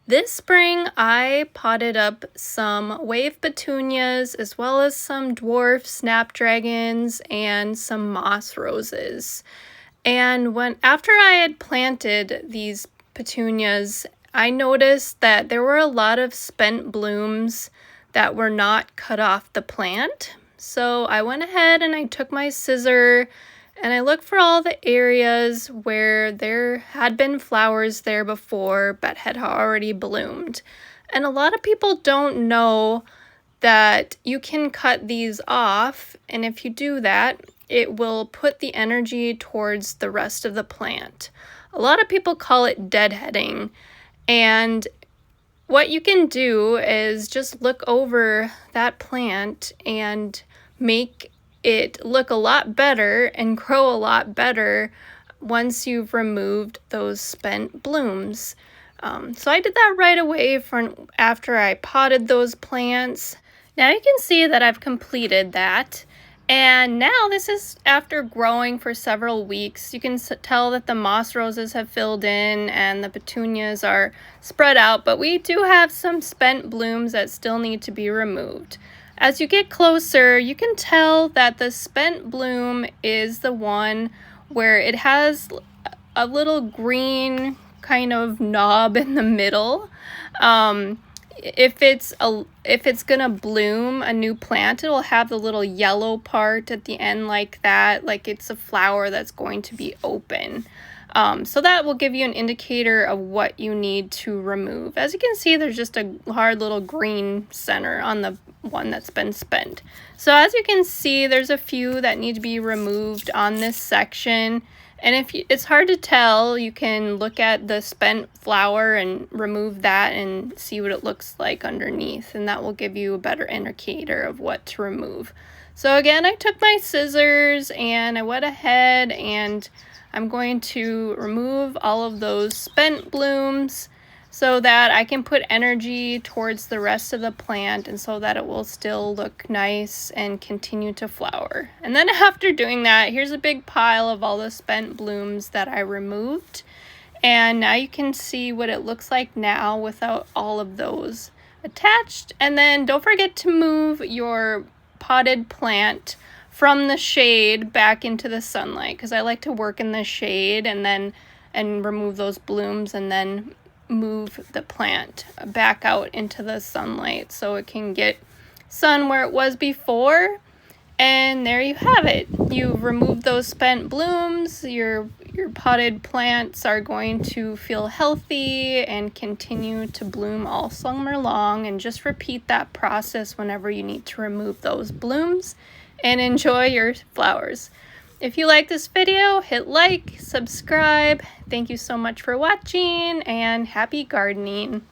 This spring, I potted up some wave petunias as well as some dwarf snapdragons and some moss roses. And after I had planted these petunias, I noticed that there were a lot of spent blooms that were not cut off the plant. So I went ahead and I took my scissor and I looked for all the areas where there had been flowers there before but had already bloomed. And a lot of people don't know that you can cut these off, and if you do that, it will put the energy towards the rest of the plant. A lot of people call it deadheading, and what you can do is just look over that plant and make it look a lot better and grow a lot better once you've removed those spent blooms. So I did that right away after I potted those plants. Now you can see that I've completed that. And now this is after growing for several weeks. You can tell that the moss roses have filled in and the petunias are spread out, but we do have some spent blooms that still need to be removed. As you get closer, you can tell that the spent bloom is the one where it has a little green kind of knob in the middle. If it's gonna bloom a new plant, it will have the little yellow part at the end like that, like it's a flower that's going to be open. So that will give you an indicator of what you need to remove. As you can see, there's just a hard little green center on the one that's been spent. So as you can see, there's a few that need to be removed on this section. And it's hard to tell, you can look at the spent flower and remove that and see what it looks like underneath, and that will give you a better indicator of what to remove. So again, I took my scissors and I went ahead and I'm going to remove all of those spent blooms so that I can put energy towards the rest of the plant and so that it will still look nice and continue to flower. And then after doing that, here's a big pile of all the spent blooms that I removed. And now you can see what it looks like now without all of those attached. And then don't forget to move your potted plant from the shade back into the sunlight, because I like to work in the shade and remove those blooms and then move the plant back out into the sunlight so it can get sun where it was before. And there you have it. You've removed those spent blooms. Your potted plants are going to feel healthy and continue to bloom all summer long. And just repeat that process whenever you need to remove those blooms and enjoy your flowers. If you like this video, hit like, subscribe. Thank you so much for watching, and happy gardening.